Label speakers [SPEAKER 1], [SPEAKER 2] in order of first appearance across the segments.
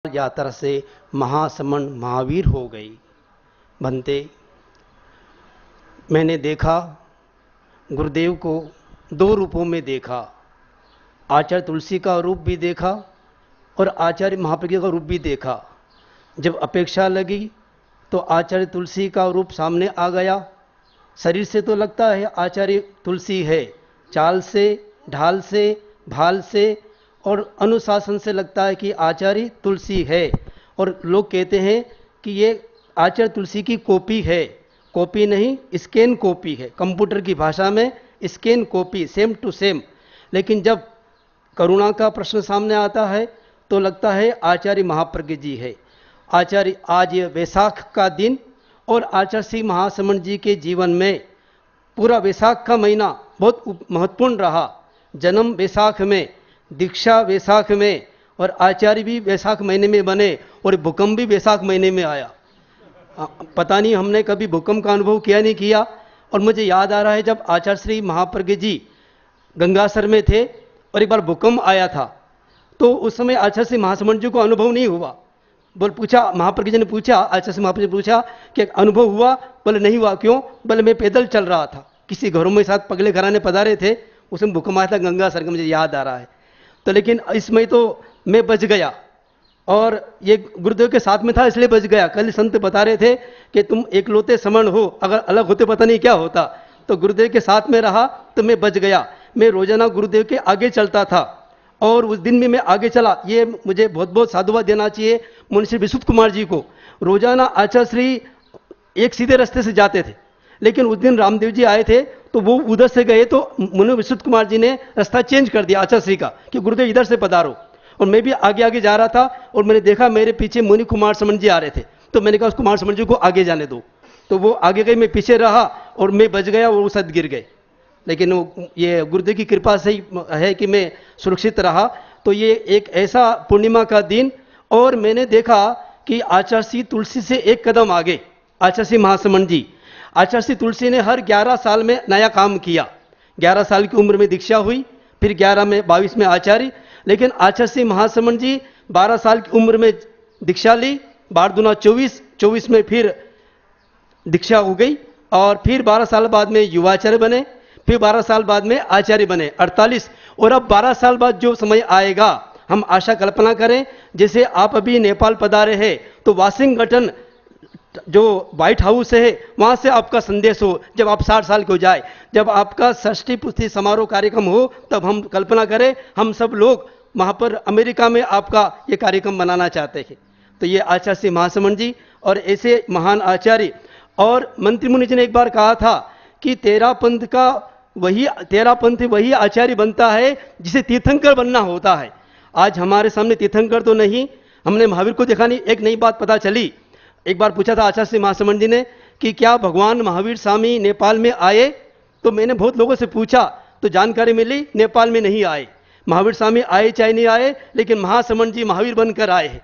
[SPEAKER 1] यात्रा से महासमण महावीर हो गई। बनते मैंने देखा गुरुदेव को दो रूपों में देखा, आचार्य तुलसी का रूप भी देखा और आचार्य महाप्रज्ञ का रूप भी देखा। जब अपेक्षा लगी तो आचार्य तुलसी का रूप सामने आ गया। शरीर से तो लगता है आचार्य तुलसी है, चाल से, ढाल से, भाल से और अनुशासन से लगता है कि आचार्य तुलसी है। और लोग कहते हैं कि ये आचार्य तुलसी की कॉपी है। कॉपी नहीं, स्कैन कॉपी है, कंप्यूटर की भाषा में scan copy, same to same. लेकिन जब करुणा का प्रश्न सामने आता है तो लगता है आचार्य महाप्रज्ञ जी है। आचार्य आज ये वैसाख का दिन और आचार्य श्री महासमण जी के जीवन में पूरा वैसाख का महीना बहुत महत्वपूर्ण रहा। जन्म वैसाख में, दीक्षा वैसाख में और आचार्य भी वैसाख महीने में बने और भूकंप भी वैसाख महीने में आया। पता नहीं हमने कभी भूकंप का अनुभव किया नहीं किया। और मुझे याद आ रहा है जब आचार्य श्री महाप्रज्ञ जी गंगासर में थे और एक बार भूकंप आया था तो उस समय आचार्य श्री महासमण जी को अनुभव नहीं हुआ। बोल पूछा, महाप्रज्ञ जी ने पूछा, आचार्य श्री महाप्रज्ञ ने पूछा कि अनुभव हुआ? बोले नहीं हुआ। क्यों? बोले मैं पैदल चल रहा था, किसी घरों में साथ पगले घराने पधारे थे, उसमें भूकंप आया था गंगासर का, मुझे याद आ रहा है। तो लेकिन इसमें तो मैं बच गया और ये गुरुदेव के साथ में था इसलिए बच गया। कल संत बता रहे थे कि तुम एकलौते समण हो, अगर अलग होते पता नहीं क्या होता। तो गुरुदेव के साथ में रहा तो मैं बच गया। मैं रोजाना गुरुदेव के आगे चलता था और उस दिन भी मैं आगे चला। ये मुझे बहुत बहुत साधुवाद देना चाहिए मुंशी विशुद्ध कुमार जी को। रोजाना आचार्य श्री एक सीधे रास्ते से जाते थे, लेकिन उस दिन रामदेव जी आए थे तो वो उधर से गए तो मुनि विशुद्ध कुमार जी ने रास्ता चेंज कर दिया आचार्य श्री का कि गुरुदेव इधर से पधारो। और मैं भी आगे आगे जा रहा था और मैंने देखा मेरे पीछे मुनि कुमार समण जी आ रहे थे, तो मैंने कहा उस कुमार समण जी को आगे जाने दो। तो वो आगे गए, मैं पीछे रहा और मैं बच गया और वो सद गिर गए। लेकिन ये गुरुदेव की कृपा से ही है कि मैं सुरक्षित रहा। तो ये एक ऐसा पूर्णिमा का दिन, और मैंने देखा कि आचार्य श्री तुलसी से एक कदम आगे आचार्य श्री महासमण जी। आचार्य श्री तुलसी ने हर 11 साल में नया काम किया। 11 साल की उम्र में दीक्षा हुई, फिर 11 में 22 में आचार्य। लेकिन आचार्य श्री महासमण जी 12 साल की उम्र में दीक्षा ली, 12 दूना 24, 24 में फिर दीक्षा हो गई और फिर 12 साल बाद में युवाचार्य बने, फिर 12 साल बाद में आचार्य बने 48। और अब 12 साल बाद जो समय आएगा, हम आशा कल्पना करें जैसे आप अभी नेपाल पधारे हैं तो वाशिंगटन जो व्हाइट हाउस है वहां से आपका संदेश हो जब आप 60 साल के हो जाए, जब आपका षष्ठी पुष्टि समारोह कार्यक्रम हो, तब हम कल्पना करें हम सब लोग वहां पर अमेरिका में आपका ये कार्यक्रम बनाना चाहते हैं। तो ये आचार्य श्री महासमण जी और ऐसे महान आचार्य। और मंत्री मुनि जी ने एक बार कहा था कि तेरा पंथ वही आचार्य बनता है जिसे तीर्थंकर बनना होता है। आज हमारे सामने तीर्थंकर तो नहीं, हमने महावीर को देखा नहीं। एक नई बात पता चली, एक बार पूछा था आचार्य श्री महासमण जी ने कि क्या भगवान महावीर स्वामी नेपाल में आए? तो मैंने बहुत लोगों से पूछा तो जानकारी मिली नेपाल में नहीं आए। महावीर स्वामी आए चाहे नहीं आए, लेकिन महासमण जी महावीर बनकर आए हैं।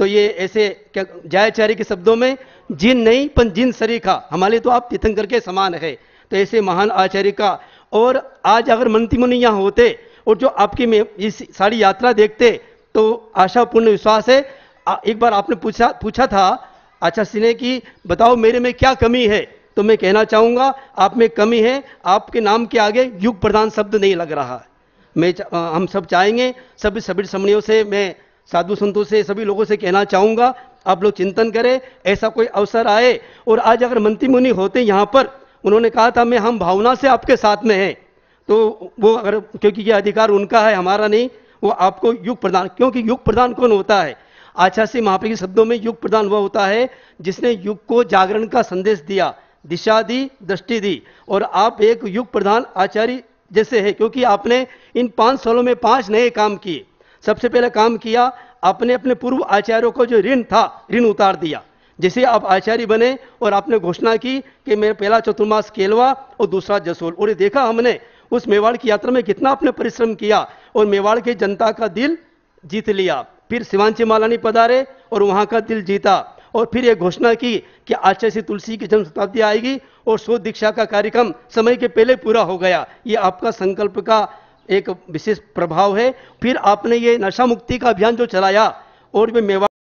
[SPEAKER 1] तो ये ऐसे क्या जयाचार्य के शब्दों में जिन नहीं पण जिन सरीखा, हमारे तो आप तीर्थंकर के समान है। तो ऐसे महान आचार्य का। और आज अगर मंत्री मुनि यहाँ होते और जो आपकी में इस सारी यात्रा देखते तो आशा पूर्ण विश्वास है। एक बार आपने पूछा था आचार्य श्री ने कि बताओ मेरे में क्या कमी है, तो मैं कहना चाहूंगा आप में कमी है, आपके नाम के आगे युग प्रधान शब्द नहीं लग रहा है। हम सब चाहेंगे, सभी समणियों से, मैं साधु संतों से, सभी लोगों से कहना चाहूंगा आप लोग चिंतन करें, ऐसा कोई अवसर आए। और आज अगर मंत्री मुनि होते यहाँ पर, उन्होंने कहा था मैं हम भावना से आपके साथ में हैं, तो वो अगर, क्योंकि ये अधिकार उनका है हमारा नहीं, वो आपको युग प्रदान, क्योंकि युग प्रदान कौन होता है? आचार्य श्री महाप्रज्ञ के शब्दों में युग प्रदान वह होता है जिसने युग को जागरण का संदेश दिया, दिशा दी, दृष्टि दी। और आप एक युग प्रधान आचार्य जैसे है, क्योंकि आपने इन 5 सालों में 5 नए काम किए। सबसे पहले काम किया आपने अपने पूर्व आचार्यों को जो ऋण था, ऋण उतार दिया। जैसे आप आचार्य बने और आपने घोषणा की कि मैं पहला चतुर्मास केलवा और दूसरा जसोल। और ये देखा हमने उस मेवाड़ की यात्रा में कितना आपने परिश्रम किया और मेवाड़ की जनता का दिल जीत लिया। फिर शिवांची मालानी पधारे और वहां का दिल जीता। और फिर यह घोषणा की कि आचार्य श्री तुलसी की जन्म शताब्दी आएगी और 100 दीक्षा का कार्यक्रम समय के पहले पूरा हो गया। ये आपका संकल्प का एक विशेष प्रभाव है। फिर आपने ये नशा मुक्ति का अभियान जो चलाया और मैं मेवा